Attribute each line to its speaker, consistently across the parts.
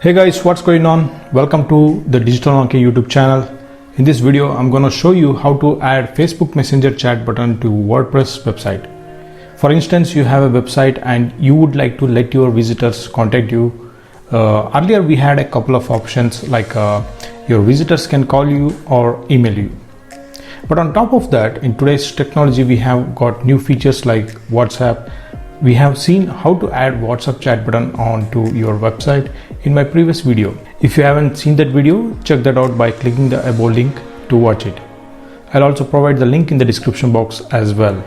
Speaker 1: Hey guys, what's going on? Welcome to the Digital Monkey YouTube channel. In this video, I'm going to show you how to add Facebook Messenger chat button to WordPress website. For instance, you have a website and you would like to let your visitors contact you. Earlier we had a couple of options like your visitors can call you or email you. But on top of that, in today's technology, we have got new features like WhatsApp. We have seen how to add WhatsApp chat button onto your website in my previous video. If you haven't seen that video, check that out by clicking the above link to watch it. I'll also provide the link in the description box as well.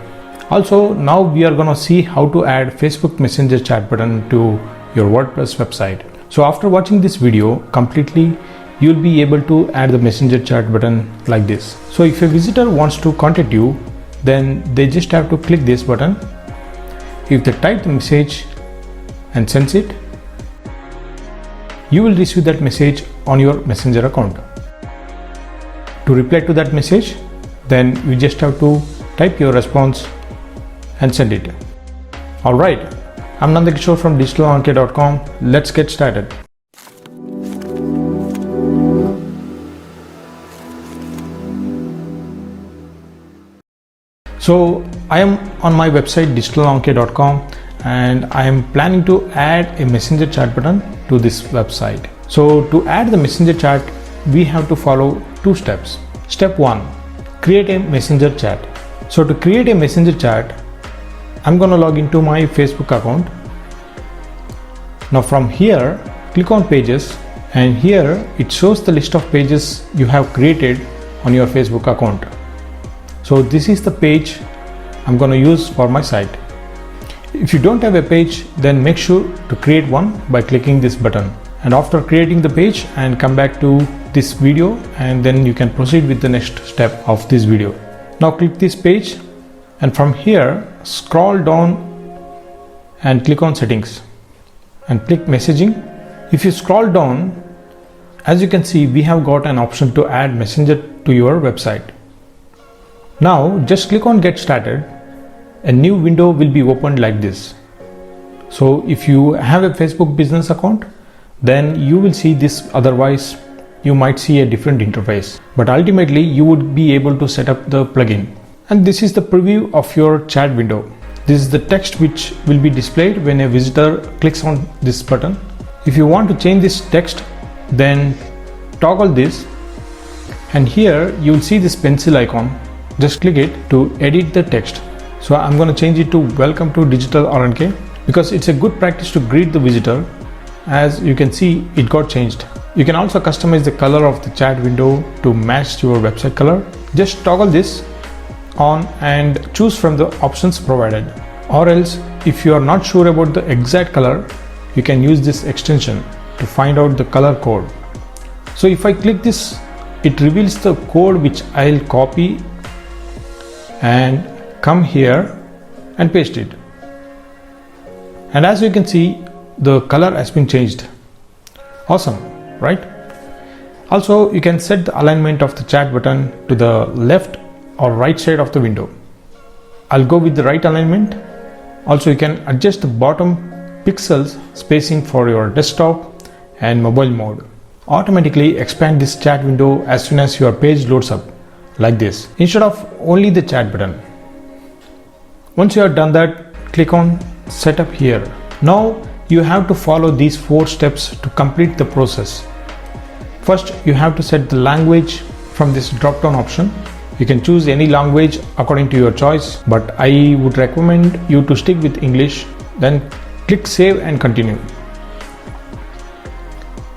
Speaker 1: Also, now we are gonna see how to add Facebook Messenger chat button to your WordPress website. So after watching this video completely, you'll be able to add the Messenger chat button like this. So if a visitor wants to contact you, then they just have to click this button. If they type the message and sends it, you will receive that message on your Messenger account. To reply to that message, then you just have to type your response and send it. Alright, I'm Nandakishore from digitalmonkey.com. Let's get started. So I am on my website digitalmonkey.com and I am planning to add a messenger chat button to this website. So to add the messenger chat, we have to follow two steps. Step 1, create a messenger chat. So to create a messenger chat, I'm gonna log into my Facebook account. Now from here, click on pages, and here it shows the list of pages you have created on your Facebook account. So this is the page I'm going to use for my site. If you don't have a page, then make sure to create one by clicking this button. And after creating the page, and come back to this video, and then you can proceed with the next step of this video. Now click this page, and from here scroll down and click on settings and click messaging. If you scroll down, as you can see, we have got an option to add messenger to your website. Now just click on get started. A new window will be opened like this. So if you have a Facebook business account, then you will see this. Otherwise you might see a different interface, but ultimately you would be able to set up the plugin. And this is the preview of your chat window. This is the text which will be displayed when a visitor clicks on this button. If you want to change this text, then toggle this, and here you will see this pencil icon. Just click it to edit the text. So I'm going to change it to welcome to Digital RNK because it's a good practice to greet the visitor. As you can see, it got changed. You can also customize the color of the chat window to match your website color. Just toggle this on and choose from the options provided. Or else, if you are not sure about the exact color, you can use this extension to find out the color code. So if I click this, it reveals the code which I'll copy and come here and paste it. And as you can see, the color has been changed. Awesome, right? Also, you can set the alignment of the chat button to the left or right side of the window. I'll go with the right alignment. Also, you can adjust the bottom pixels spacing for your desktop and mobile mode. Automatically expand this chat window as soon as your page loads up, like this, instead of only the chat button. Once you have done that, click on setup here. Now you have to follow these 4 steps to complete the process. First, you have to set the language from this drop down option. You can choose any language according to your choice, but I would recommend you to stick with English. Then click save and continue.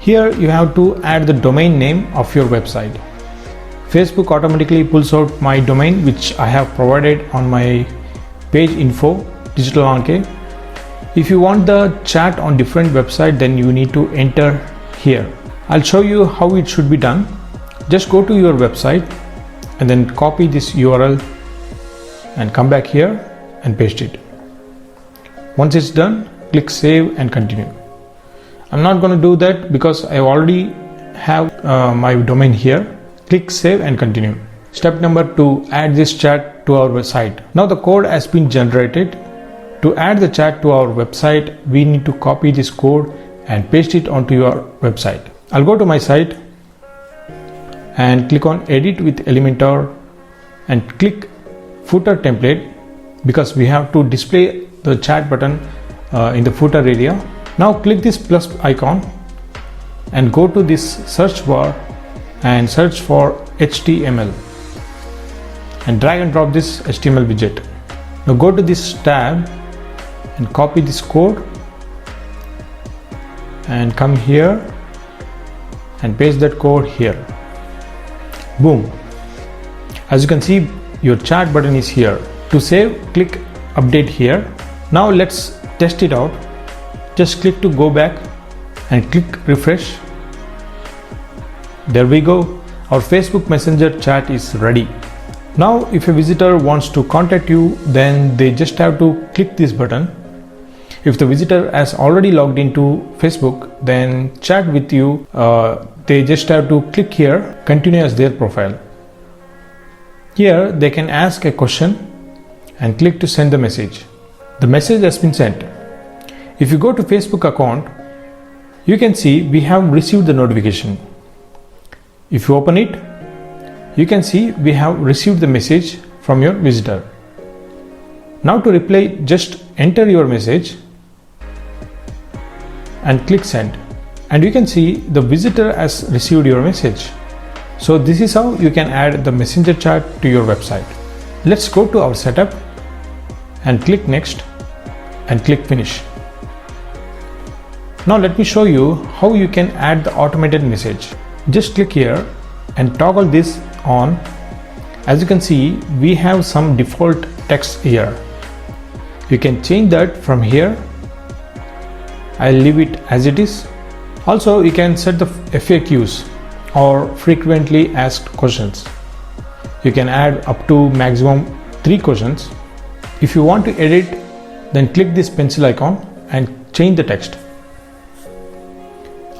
Speaker 1: Here you have to add the domain name of your website. Facebook automatically pulls out my domain which I have provided on my page info Digital Monkey. If you want the chat on different website, then you need to enter here. I'll show you how it should be done. Just go to your website and then copy this URL and come back here and paste it. Once it's done, click save and continue. I'm not going to do that because I already have my domain here. Click save and continue. Step number 2, add this chat to our website. Now the code has been generated. To add the chat to our website, we need to copy this code and paste it onto your website. I'll go to my site and click on edit with Elementor and click footer template, because we have to display the chat button in the footer area. Now click this plus icon and go to this search bar and search for HTML and drag and drop this HTML widget. Now go to this tab and copy this code and come here and paste that code here. Boom. As you can see, your chat button is here. To save, click update here. Now let's test it out. Just click to go back and click refresh. There we go. Our Facebook Messenger chat is ready. Now if a visitor wants to contact you, then they just have to click this button. If the visitor has already logged into Facebook, then chat with you, they just have to click here, continue as their profile. Here they can ask a question and click to send the message. The message has been sent. If you go to Facebook account, you can see we have received the notification. If you open it, you can see we have received the message from your visitor. Now to reply, just enter your message and click send, and you can see the visitor has received your message. So this is how you can add the messenger chat to your website. Let's go to our setup and click next and click finish. Now let me show you how you can add the automated message. Just click here and toggle this on. As you can see, we have some default text here. You can change that from here. I'll leave it as it is. Also, you can set the FAQs or frequently asked questions. You can add up to maximum 3 questions. If you want to edit, then click this pencil icon and change the text.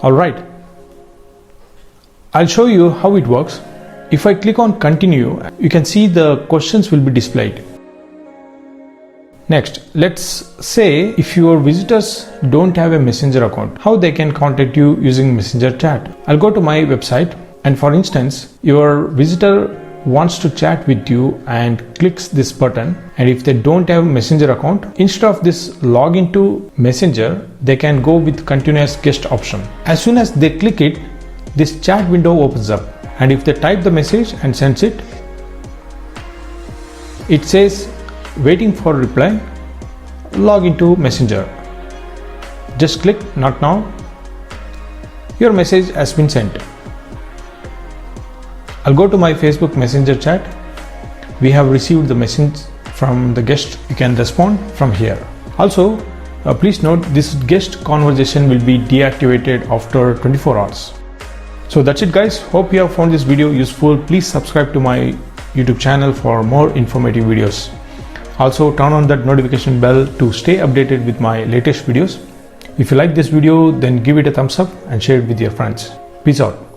Speaker 1: Alright, I'll show you how it works. If I click on continue, you can see the questions will be displayed. Next, let's say if your visitors don't have a messenger account, how they can contact you using messenger chat. I'll go to my website, and for instance, your visitor wants to chat with you and clicks this button, and if they don't have messenger account, instead of this login to messenger, they can go with continuous guest option. As soon as they click it, this chat window opens up, and if they type the message and sends it, it says waiting for reply, log into messenger. Just click not now. Your message has been sent. I'll go to my Facebook Messenger chat. We have received the message from the guest. You can respond from here. Also, please note this guest conversation will be deactivated after 24 hours. So that's it guys. Hope you have found this video useful. Please subscribe to my YouTube channel for more informative videos. Also turn on that notification bell to stay updated with my latest videos. If you like this video, then give it a thumbs up and share it with your friends. Peace out.